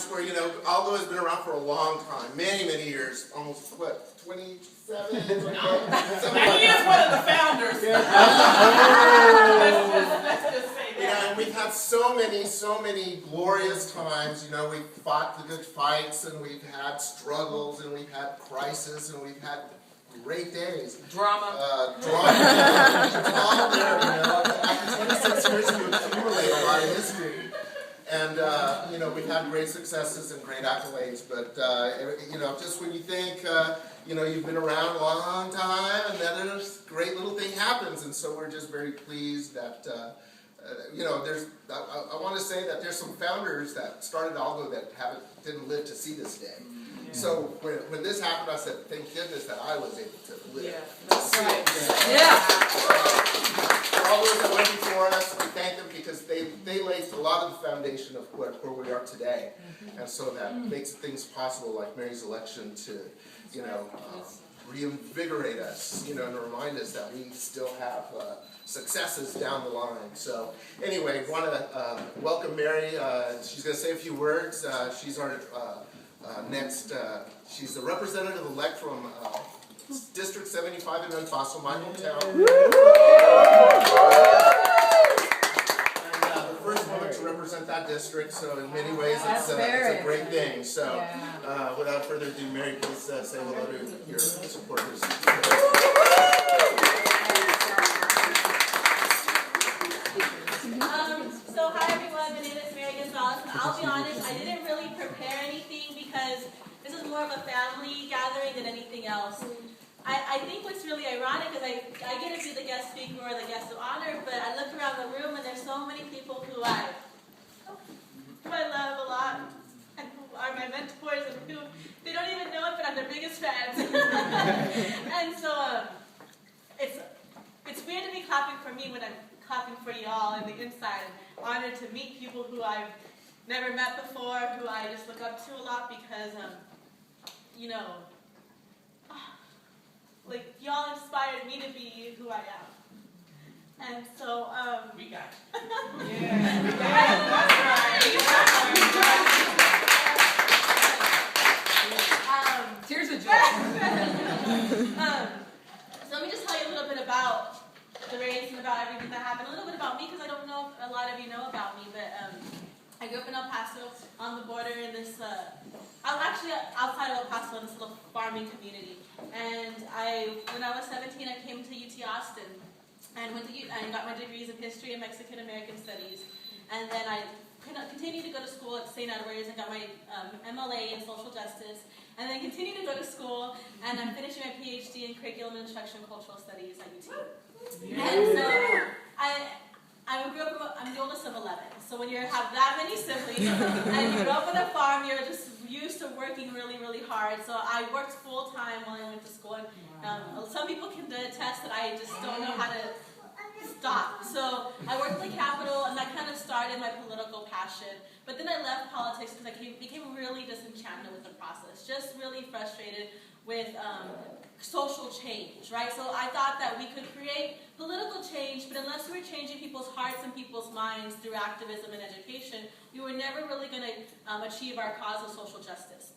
times where, Allgo has been around for a long time, many, many years, almost, 27? He is one of the founders. Let's just say that. And we've had so many glorious times. We've fought the good fights, and we've had struggles, and we've had crisis, and we've had great days. Drama. It's all there, After 26 years, you accumulate a lot of history. And, we've had great successes and great accolades. But, just when you think, you've been around a long time, and then a great little thing happens. And so we're just very pleased that, I want to say that there's some founders that started Allgo that didn't live to see this day. So when this happened, I said, thank goodness that I was able to live. Yeah, that's right. For all those that went before us, we thank them because they laid a lot of the foundation of where we are today. And so that makes things possible, like Mary's election, to, reinvigorate us, and remind us that we still have successes down the line. So anyway, want to welcome Mary. She's going to say a few words. She's our next, she's the representative-elect from District 75 in El Paso, my hometown. And the first woman to represent that district, so in many ways it's a great thing. So without further ado, Mary, please say hello to your supporters. So hi everyone, my name is Edna Gonzalez. I'll be honest, I didn't really prepare anything because this is more of a family gathering than anything else. I think what's really ironic is I get to be the guest speaker or the guest of honor, but I look around the room and there's so many people who I love a lot and who are my mentors and who they don't even know it, but I'm their biggest fans. And so it's weird to be clapping for me when I'm clapping for you all in the inside. I'm honored to meet people who I've never met before, who I just look up to a lot because, y'all inspired me to be who I am. And so, we got it. Tears of joy. So let me just tell you a little bit about the race and about everything that happened. A little bit about me, because I don't know if a lot of you know about me, but I grew up in El Paso on the border in this, I'm actually outside of El Paso in this little farming community. And when I was 17, I came to UT Austin and got my degrees in history and Mexican American studies. And then I continued to go to school at St. Edward's and got my MLA in social justice. And then continued to go to school, and I'm finishing my PhD in curriculum and instruction and cultural studies at UT. And so I'm the oldest of 11. So when you have that many siblings and you grow up on a farm, you're just used to working really, really hard. So I worked full time while I went to school. And some people can attest that I just don't know how to stop. So I worked at the Capitol, and that kind of started my political passion. But then I left politics because I became really disenchanted with the process, just really frustrated with social change, right? So I thought that we could create political change, but unless we were changing people's hearts and people's minds through activism and education, we were never really going to achieve our cause of social justice.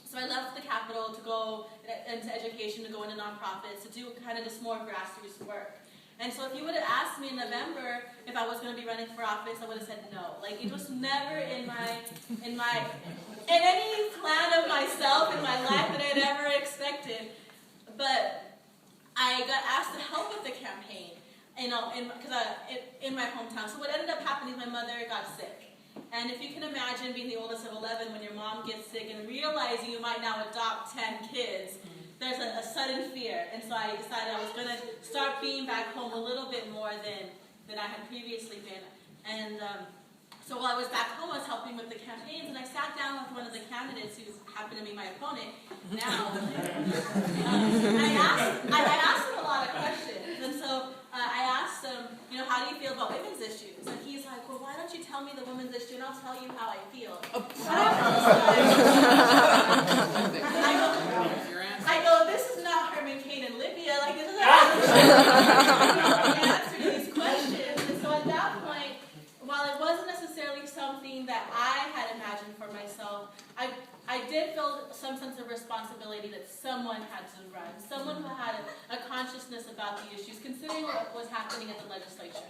So I left the Capitol to go into education, to go into nonprofits, to do kind of this more grassroots work. And so if you would have asked me in November if I was going to be running for office, I would have said no. Like, it was never in any plan of myself in my life that I'd ever expected. But I got asked to help with the campaign, in my hometown. So what ended up happening is my mother got sick. And if you can imagine being the oldest of 11 when your mom gets sick and realizing you might now adopt 10 kids, there's a sudden fear. And so I decided I was going to start being back home a little bit more than I had previously been. And so while I was back home, I was helping with the campaigns, and I sat down with one of the candidates who happened to be my opponent now. And I asked him a lot of questions. And so I asked him, how do you feel about women's issues? And he's like, well, why don't you tell me the women's issue, and I'll tell you how I feel. I go, this is not Herman Cain and Libya. Like, this is not the answer to these questions. And so at that point, while it wasn't necessarily something that I had imagined for myself, myself, I did feel some sense of responsibility that someone had to run, someone who had a consciousness about the issues, considering what was happening at the legislature.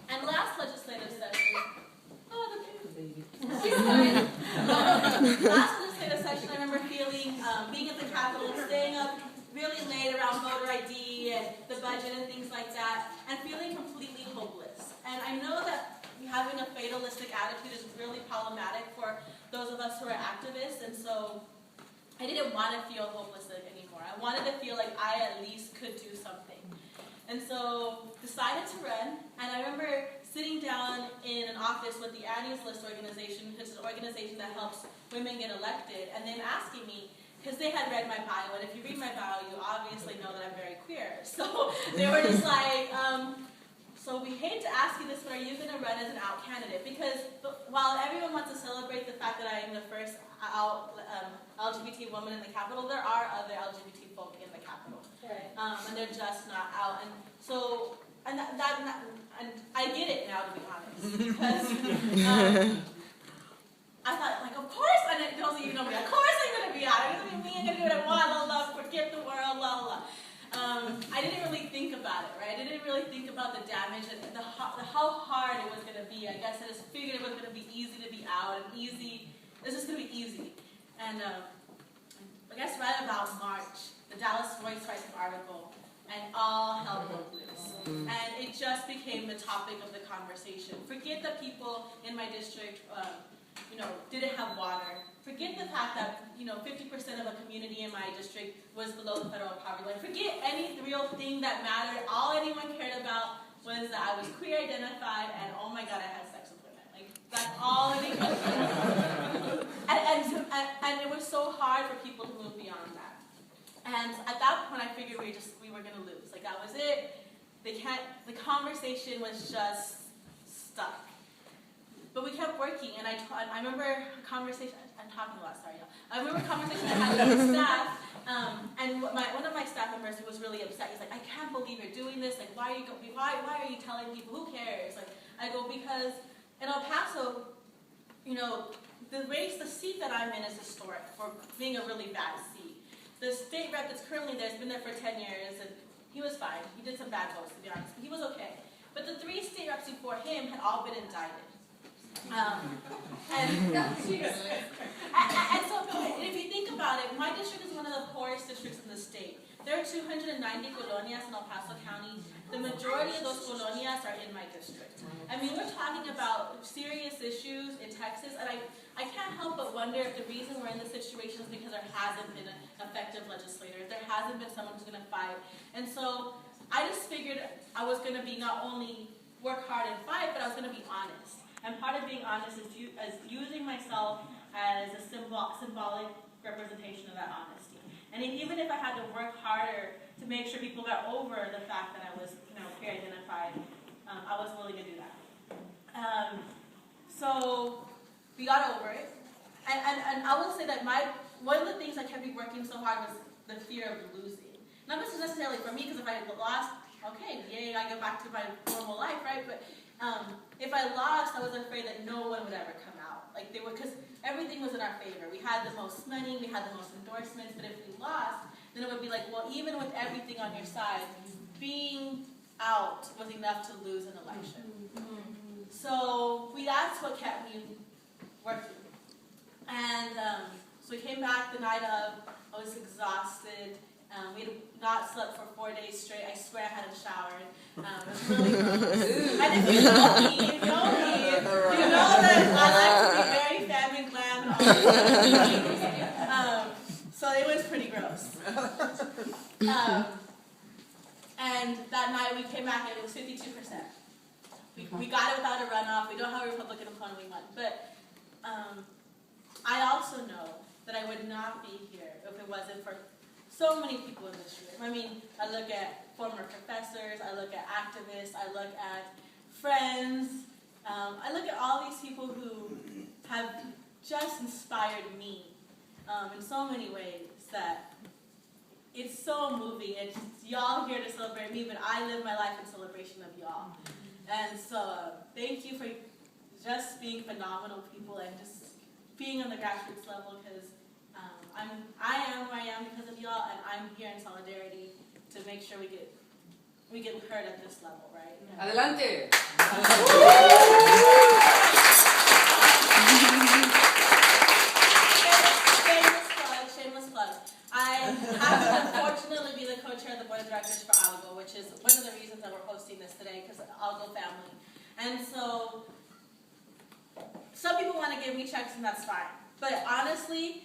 And last legislative session, last legislative session, I remember feeling, being at the Capitol, staying up really late around voter ID and the budget and things like that, and feeling completely hopeless. And I know that having a fatalistic attitude is really problematic for those of us who are activists, and so I didn't want to feel hopeless anymore. I wanted to feel like I at least could do something. And so decided to run, and I remember sitting down in an office with the Annie's List organization, which is an organization that helps women get elected, and them asking me, because they had read my bio, and if you read my bio, you obviously know that I'm very queer. So they were just like, so we hate to ask you this, but are you going to run as an out candidate? Because while everyone wants to celebrate the fact that I am the first out LGBT woman in the Capitol, there are other LGBT folk in the Capitol. Right. And they're just not out. And so, and I get it now, to be honest. Because I thought, like, of course, and those of you know me, of course I'm going to be out. I'm going to be me, I'm going to do what I want, la la, forget the world, la la. I didn't really think about it, right? I didn't really think about the damage and how hard it was going to be. I guess I just figured it was going to be easy to be out and easy. It was just going to be easy. And I guess right about March, the Dallas Voice writes an article, and all hell broke loose. And it just became the topic of the conversation. Forget that people in my district, didn't have water. Forget the fact that, 50% of a community in my district was below the federal poverty line. Forget any real thing that mattered. All anyone cared about was that I was queer identified and, oh my God, I had sex with women. Like, that's all anyone cared about. And it was so hard for people to move beyond that. And at that point, I figured we were going to lose. Like, that was it. The conversation was just stuck. But we kept working, and I remember a conversation, I'm talking a lot, sorry y'all. I remember a conversation I had with staff, and one of my staff members who was really upset, he's like, I can't believe you're doing this, like, why are you telling people, who cares? Like, I go, because in El Paso, the seat that I'm in is historic for being a really bad seat. The state rep that's currently there has been there for 10 years, and he was fine. He did some bad votes, to be honest, but he was okay. But the 3 state reps before him had all been indicted. And so if you think about it, my district is one of the poorest districts in the state. There are 290 colonias in El Paso County. The majority of those colonias are in my district. I mean, we're talking about serious issues in Texas, and I can't help but wonder if the reason we're in this situation is because there hasn't been an effective legislator. There hasn't been someone who's going to fight. And so I just figured I was going to be not only work hard and fight, but I was going to be honest. And part of being honest is using myself as a symbolic representation of that honesty. And even if I had to work harder to make sure people got over the fact that I was, queer identified, I was willing to do that. So we got over it. And I will say that one of the things that kept me working so hard was the fear of losing. Not necessarily for me, because if I lost, okay, yay, I go back to my normal life, right? But if I lost, I was afraid that no one would ever come out. Like, because everything was in our favor. We had the most money, we had the most endorsements, but if we lost, then it would be like, well, even with everything on your side, being out was enough to lose an election. So that's what kept me working. And so we came back the night of, I was exhausted. We had not slept for 4 days straight. I swear I hadn't showered. It was really gross. And if you know me, you know that I like to be very femme and glam. So it was pretty gross. And that night we came back and it was 52%. We got it without a runoff. We don't have a Republican opponent, we won. But I also know that I would not be here if it wasn't for so many people in this room. I mean, I look at former professors, I look at activists, I look at friends, I look at all these people who have just inspired me in so many ways that it's so moving. It's y'all here to celebrate me, but I live my life in celebration of y'all. And so thank you for just being phenomenal people and just being on the grassroots level because I am where I am because of y'all, and I'm here in solidarity to make sure we get heard at this level, right? Adelante. Shameless plug. I happen to unfortunately be the co-chair of the board of directors for Allgo, which is one of the reasons that we're hosting this today, because Allgo family. And so, some people want to give me checks, and that's fine. But honestly,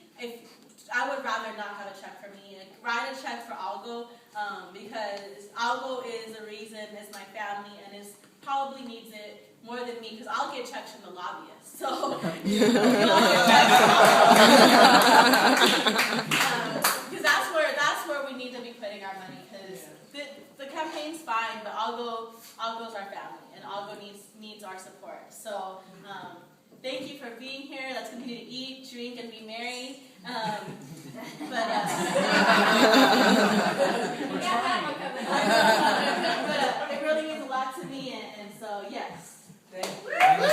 I would rather not have a check for me. Write a check for Allgo, because Allgo is the reason, is my family, and probably needs it more than me, because I'll get checks from the lobbyists. So, because that's where we need to be putting our money. Because the campaign's fine, but Allgo's our family, and Allgo needs our support. So, thank you for being here. Let's continue to eat, drink, and be merry. But it really means a lot to me, and so yes. Thank you.